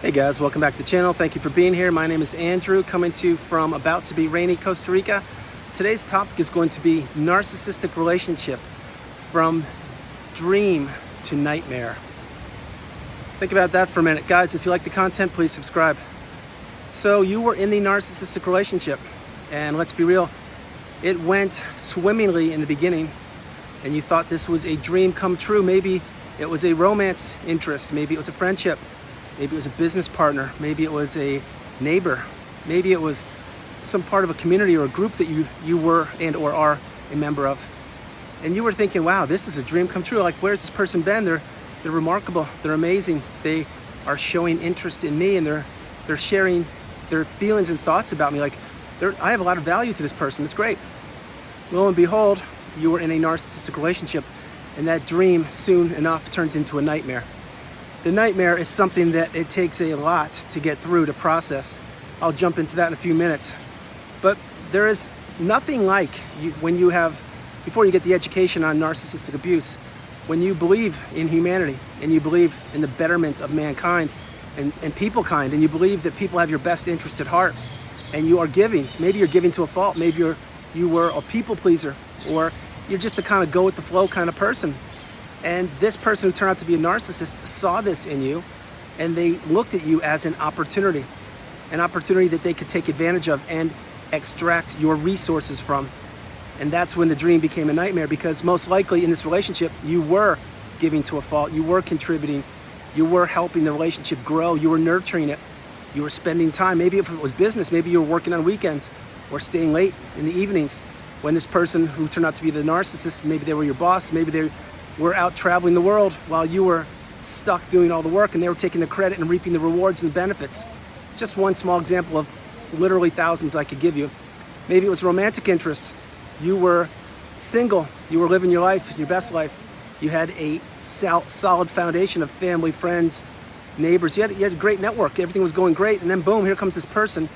Hey guys, welcome back to the channel. Thank you for being here. My name is Andrew, coming to you from about to be rainy Costa Rica. Today's topic is going to be narcissistic relationship, from dream to nightmare. Think about that for a minute. Guys, if you like the content, please subscribe. So you were in the narcissistic relationship, and let's be real, it went swimmingly in the beginning, and you thought this was a dream come true. Maybe it was a romance interest, maybe it was a friendship, maybe it was a business partner, maybe it was a neighbor, maybe it was some part of a community or a group that you were and or are a member of. And you were thinking, wow, this is a dream come true. Like, where's this person been? They're remarkable, they're amazing, they are showing interest in me, and they're sharing their feelings and thoughts about me. Like, I have a lot of value to this person, it's great. Lo and behold, you were in a narcissistic relationship, and that dream soon enough turns into a nightmare. The nightmare is something that it takes a lot to get through, to process. I'll jump into that in a few minutes. But there is nothing like before you get the education on narcissistic abuse, when you believe in humanity and you believe in the betterment of mankind and people kind, and you believe that people have your best interest at heart, and you are giving. Maybe you're giving to a fault. Maybe you were a people pleaser, or you're just a kind of go with the flow kind of person. And this person who turned out to be a narcissist saw this in you, and they looked at you as an opportunity that they could take advantage of and extract your resources from. And that's when the dream became a nightmare, because most likely in this relationship, you were giving to a fault, you were contributing, you were helping the relationship grow, you were nurturing it, you were spending time. Maybe if it was business, maybe you were working on weekends or staying late in the evenings, when this person who turned out to be the narcissist, maybe they were your boss, maybe they were out traveling the world while you were stuck doing all the work, and they were taking the credit and reaping the rewards and the benefits. Just one small example of literally thousands I could give you. Maybe it was romantic interest. You were single, you were living your life, your best life. You had a solid foundation of family, friends, neighbors. You had a great network, everything was going great, and then boom, here comes this person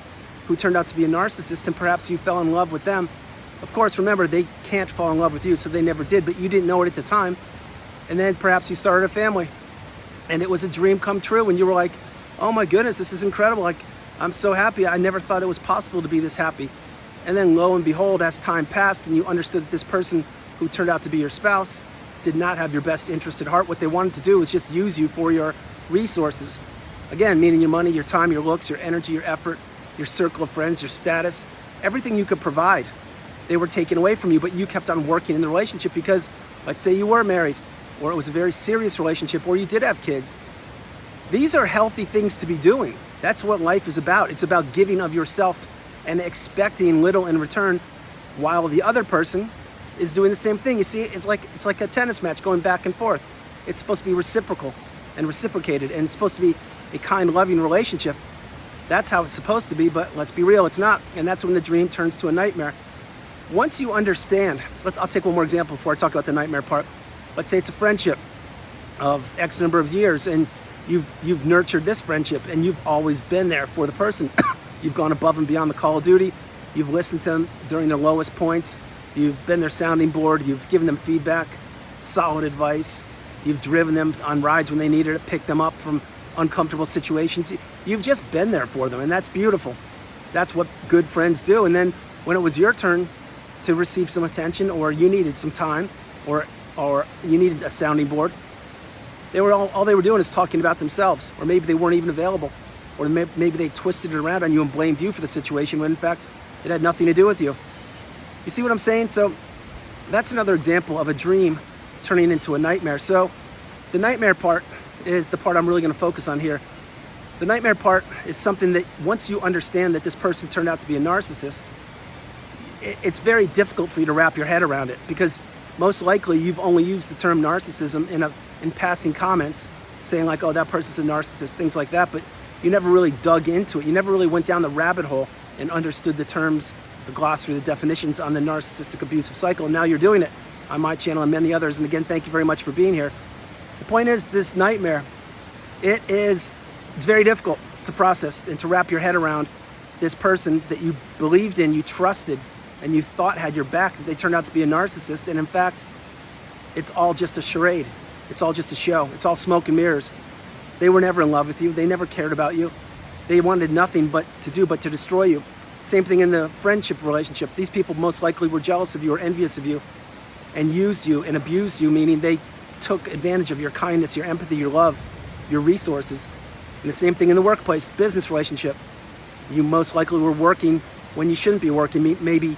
who turned out to be a narcissist, and perhaps you fell in love with them. Of course, remember, they can't fall in love with you, so they never did, but you didn't know it at the time. And then perhaps you started a family, and it was a dream come true, and you were like, oh my goodness, this is incredible. Like, I'm so happy. I never thought it was possible to be this happy. And then lo and behold, as time passed and you understood that this person who turned out to be your spouse did not have your best interest at heart, what they wanted to do was just use you for your resources. Again, meaning your money, your time, your looks, your energy, your effort, your circle of friends, your status, everything you could provide. They were taken away from you, but you kept on working in the relationship because, let's say you were married, or it was a very serious relationship, or you did have kids. These are healthy things to be doing. That's what life is about. It's about giving of yourself and expecting little in return, while the other person is doing the same thing. You see, it's like a tennis match going back and forth. It's supposed to be reciprocal and reciprocated, and it's supposed to be a kind, loving relationship. That's how it's supposed to be, but let's be real, it's not. And that's when the dream turns to a nightmare. Once you understand, I'll take one more example before I talk about the nightmare part. Let's say it's a friendship of X number of years, and you've nurtured this friendship, and you've always been there for the person. You've gone above and beyond the call of duty. You've listened to them during their lowest points. You've been their sounding board. You've given them feedback, solid advice. You've driven them on rides when they needed it, picked them up from uncomfortable situations. You've just been there for them, and that's beautiful. That's what good friends do. And then when it was your turn to receive some attention, or you needed some time, or you needed a sounding board, all they were doing is talking about themselves, or maybe they weren't even available, or maybe they twisted it around on you and blamed you for the situation when in fact it had nothing to do with you. You see what I'm saying? So that's another example of a dream turning into a nightmare. So the nightmare part is the part I'm really going to focus on here. The nightmare part is something that once you understand that this person turned out to be a narcissist, it's very difficult for you to wrap your head around it, because most likely you've only used the term narcissism in passing comments, saying like, oh, that person's a narcissist, things like that, but you never really dug into it. You never really went down the rabbit hole and understood the terms, the glossary, the definitions on the narcissistic abusive cycle, and now you're doing it on my channel and many others. And again, thank you very much for being here. The point is, this nightmare, it's very difficult to process and to wrap your head around. This person that you believed in, you trusted, and you thought had your back, they turned out to be a narcissist, and in fact, it's all just a charade. It's all just a show. It's all smoke and mirrors. They were never in love with you. They never cared about you. They wanted nothing but to destroy you. Same thing in the friendship relationship. These people most likely were jealous of you or envious of you and used you and abused you, meaning they took advantage of your kindness, your empathy, your love, your resources. And the same thing in the workplace, business relationship. You most likely were working when you shouldn't be working, maybe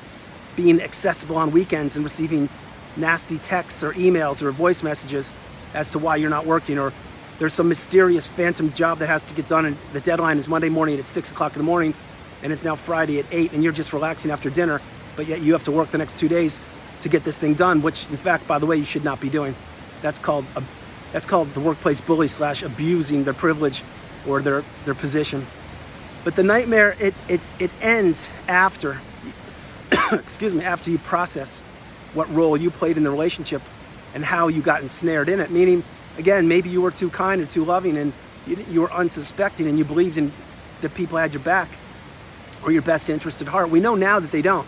being accessible on weekends and receiving nasty texts or emails or voice messages as to why you're not working, or there's some mysterious phantom job that has to get done and the deadline is Monday morning at 6 o'clock in the morning and it's now Friday at 8 and you're just relaxing after dinner, but yet you have to work the next 2 days to get this thing done, which in fact, by the way, you should not be doing. That's called the workplace bully / abusing their privilege or their position. But the nightmare, it ends after, excuse me, after you process what role you played in the relationship and how you got ensnared in it. Meaning, again, maybe you were too kind or too loving and you were unsuspecting and you believed in that people had your back or your best interest at heart. We know now that they don't.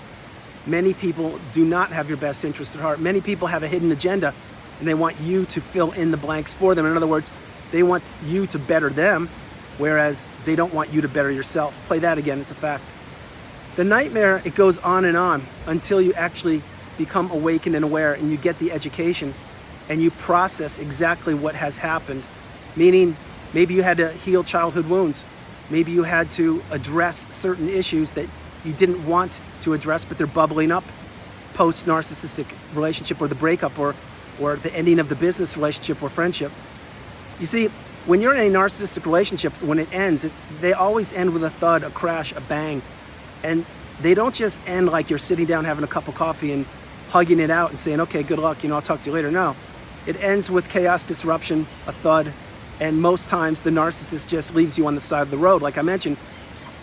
Many people do not have your best interest at heart. Many people have a hidden agenda and they want you to fill in the blanks for them. In other words, they want you to better them, whereas they don't want you to better yourself. Play that again, it's a fact. The nightmare, it goes on and on until you actually become awakened and aware and you get the education and you process exactly what has happened. Meaning, maybe you had to heal childhood wounds. Maybe you had to address certain issues that you didn't want to address, but they're bubbling up post-narcissistic relationship or the breakup or the ending of the business relationship or friendship. You see, when you're in a narcissistic relationship, when it ends, they always end with a thud, a crash, a bang. And they don't just end like you're sitting down having a cup of coffee and hugging it out and saying, okay, good luck, I'll talk to you later. No, it ends with chaos, disruption, a thud, and most times the narcissist just leaves you on the side of the road. Like I mentioned,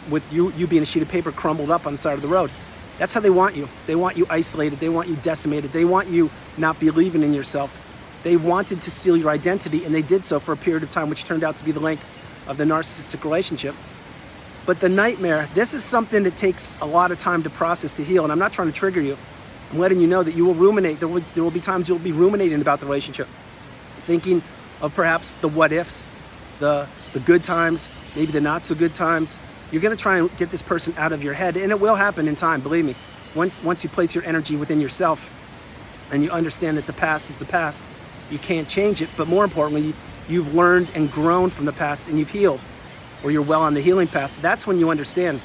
with you being a sheet of paper crumbled up on the side of the road. That's how they want you. They want you isolated. They want you decimated. They want you not believing in yourself. They wanted to steal your identity, and they did so for a period of time, which turned out to be the length of the narcissistic relationship. But the nightmare, this is something that takes a lot of time to process, to heal, and I'm not trying to trigger you. I'm letting you know that you will ruminate. There will be times you'll be ruminating about the relationship, thinking of perhaps the what ifs, the good times, maybe the not so good times. You're going to try and get this person out of your head, and it will happen in time, believe me. Once you place your energy within yourself and you understand that the past is the past, you can't change it, but more importantly, you've learned and grown from the past and you've healed, or you're well on the healing path. That's when you understand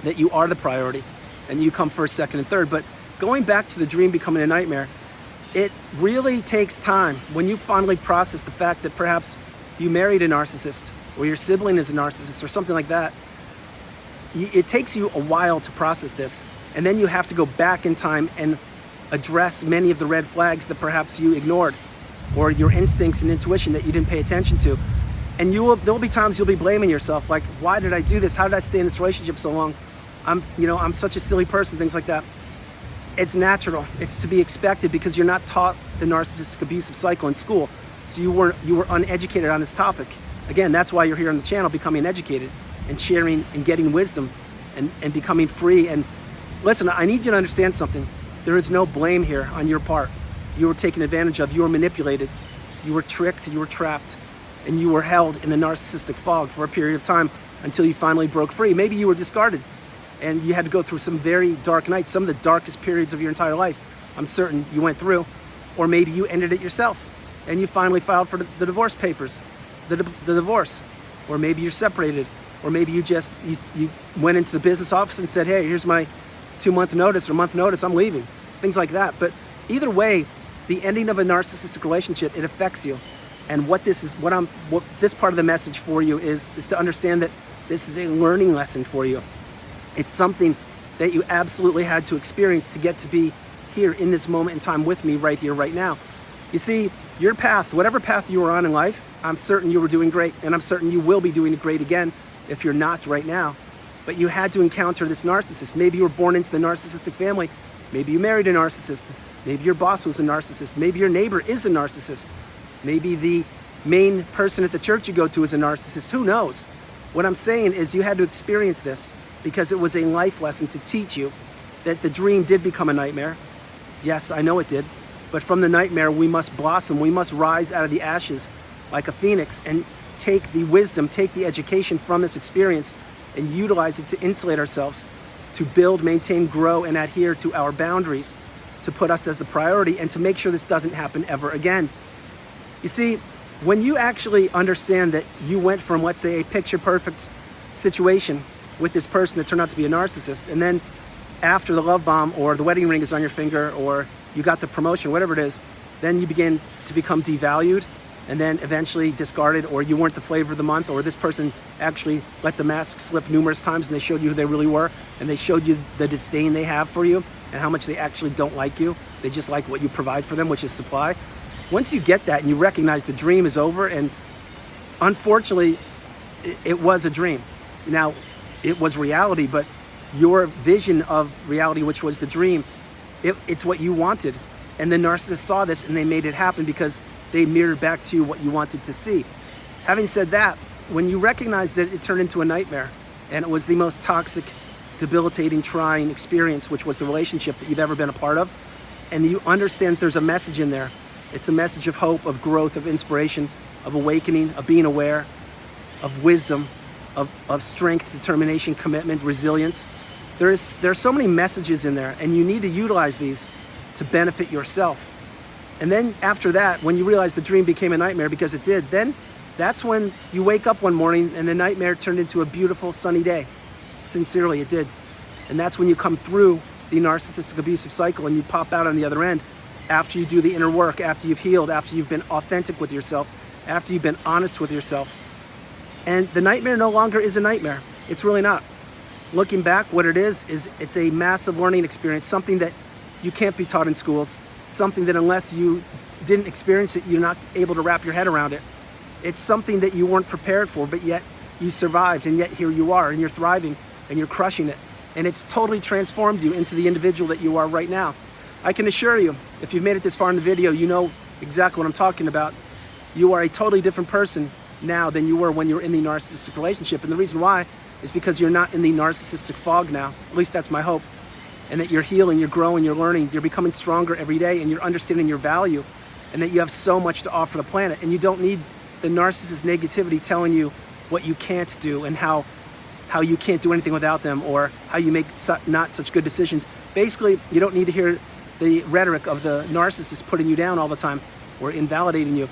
that you are the priority and you come first, second, and third. But going back to the dream becoming a nightmare, it really takes time. When you finally process the fact that perhaps you married a narcissist or your sibling is a narcissist or something like that, it takes you a while to process this. And then you have to go back in time and address many of the red flags that perhaps you ignored, or your instincts and intuition that you didn't pay attention to. And there'll be times you'll be blaming yourself, like, why did I do this? How did I stay in this relationship so long? I'm such a silly person, things like that. It's natural. It's to be expected because you're not taught the narcissistic abusive cycle in school. So you were uneducated on this topic. Again, that's why you're here on the channel, becoming educated and sharing and getting wisdom and becoming free. And listen, I need you to understand something. There is no blame here on your part. You were taken advantage of, you were manipulated, you were tricked, you were trapped, and you were held in the narcissistic fog for a period of time until you finally broke free. Maybe you were discarded and you had to go through some very dark nights, some of the darkest periods of your entire life, I'm certain you went through. Or maybe you ended it yourself and you finally filed for the divorce papers, the divorce. Or maybe you're separated. Or maybe you went into the business office and said, hey, here's my 2-month notice or month notice, I'm leaving. Things like that. But either way, the ending of a narcissistic relationship, it affects you. And what this part of the message for you is to understand that this is a learning lesson for you. It's something that you absolutely had to experience to get to be here in this moment in time with me right here, right now. You see, your path, whatever path you were on in life, I'm certain you were doing great, and I'm certain you will be doing great again if you're not right now. But you had to encounter this narcissist. Maybe you were born into the narcissistic family. Maybe you married a narcissist. Maybe your boss was a narcissist. Maybe your neighbor is a narcissist. Maybe the main person at the church you go to is a narcissist. Who knows? What I'm saying is you had to experience this because it was a life lesson to teach you that the dream did become a nightmare. Yes, I know it did. But from the nightmare, we must blossom. We must rise out of the ashes like a phoenix. And take the wisdom, take the education from this experience and utilize it to insulate ourselves, to build, maintain, grow, and adhere to our boundaries, to put us as the priority, and to make sure this doesn't happen ever again. You see, when you actually understand that you went from, let's say, a picture-perfect situation with this person that turned out to be a narcissist, and then after the love bomb or the wedding ring is on your finger or you got the promotion, whatever it is, then you begin to become devalued and then eventually discarded, or you weren't the flavor of the month, or this person actually let the mask slip numerous times and they showed you who they really were, and they showed you the disdain they have for you and how much they actually don't like you. They just like what you provide for them, which is supply. Once you get that and you recognize the dream is over, and unfortunately, it was a dream. Now, it was reality, but your vision of reality, which was the dream, it's what you wanted. And the narcissist saw this and they made it happen because they mirrored back to you what you wanted to see. Having said that, when you recognize that it turned into a nightmare and it was the most toxic, debilitating, trying experience, which was the relationship that you've ever been a part of, and you understand there's a message in there. It's a message of hope, of growth, of inspiration, of awakening, of being aware, of wisdom, of strength, determination, commitment, resilience. There are so many messages in there, and you need to utilize these to benefit yourself. And then after that, when you realize the dream became a nightmare, because it did, then that's when you wake up one morning and the nightmare turned into a beautiful sunny day. Sincerely, it did. And that's when you come through the narcissistic abusive cycle and you pop out on the other end, after you do the inner work, after you've healed, after you've been authentic with yourself, after you've been honest with yourself. And the nightmare no longer is a nightmare. It's really not. Looking back, what it is it's a massive learning experience, something that you can't be taught in schools, something that unless you didn't experience it, you're not able to wrap your head around it. It's something that you weren't prepared for, but yet you survived, and yet here you are, and you're thriving, and you're crushing it. And it's totally transformed you into the individual that you are right now. I can assure you, if you've made it this far in the video, you know exactly what I'm talking about. You are a totally different person now than you were when you were in the narcissistic relationship. And the reason why is because you're not in the narcissistic fog now. At least that's my hope. And that you're healing, you're growing, you're learning, you're becoming stronger every day, and you're understanding your value, and that you have so much to offer the planet. And you don't need the narcissist negativity telling you what you can't do and how you can't do anything without them, or how you make not such good decisions. Basically, you don't need to hear the rhetoric of the narcissist putting you down all the time or invalidating you.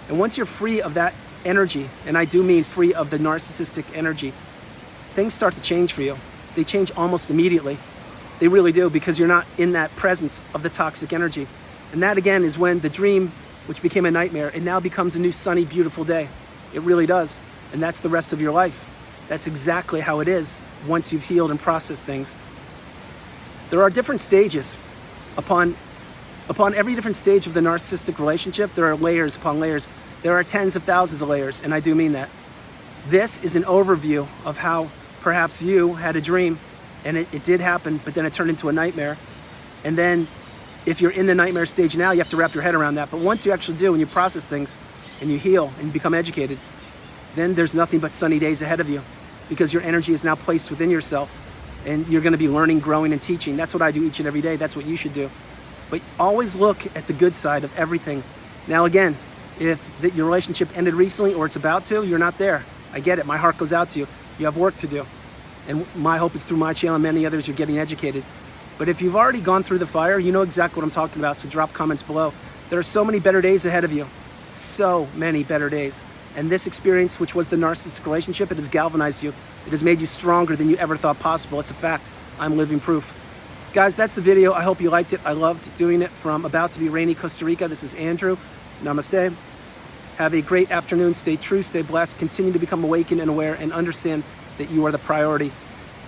And once you're free of that energy, and I do mean free of the narcissistic energy, things start to change for you. They change almost immediately. They really do, because you're not in that presence of the toxic energy. And that again is when the dream, which became a nightmare, it now becomes a new sunny, beautiful day. It really does. And that's the rest of your life. That's exactly how it is once you've healed and processed things. There are different stages. Upon every different stage of the narcissistic relationship, there are layers upon layers. There are tens of thousands of layers, and I do mean that. This is an overview of how perhaps you had a dream, and it did happen, but then it turned into a nightmare. And then if you're in the nightmare stage now, you have to wrap your head around that. But once you actually do, and you process things, and you heal, and you become educated, then there's nothing but sunny days ahead of you, because your energy is now placed within yourself, and you're gonna be learning, growing, and teaching. That's what I do each and every day. That's what you should do. But always look at the good side of everything. Now again, if your relationship ended recently or it's about to, you're not there. I get it, my heart goes out to you. You have work to do. And my hope is through my channel and many others, you're getting educated. But if you've already gone through the fire, you know exactly what I'm talking about, so drop comments below. There are so many better days ahead of you. So many better days. And this experience, which was the narcissistic relationship, it has galvanized you. It has made you stronger than you ever thought possible. It's a fact. I'm living proof. Guys, that's the video. I hope you liked it. I loved doing it from about to be rainy Costa Rica. This is Andrew. Namaste. Have a great afternoon. Stay true, stay blessed. Continue to become awakened and aware, and understand that you are the priority.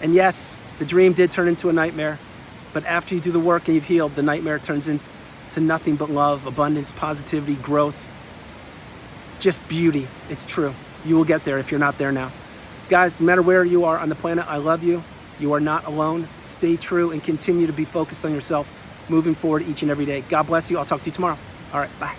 And yes, the dream did turn into a nightmare, but after you do the work and you've healed, the nightmare turns into nothing but love, abundance, positivity, growth, just beauty. It's true. You will get there if you're not there now. Guys, no matter where you are on the planet, I love you. You are not alone. Stay true and continue to be focused on yourself, moving forward each and every day. God bless you. I'll talk to you tomorrow. All right, bye.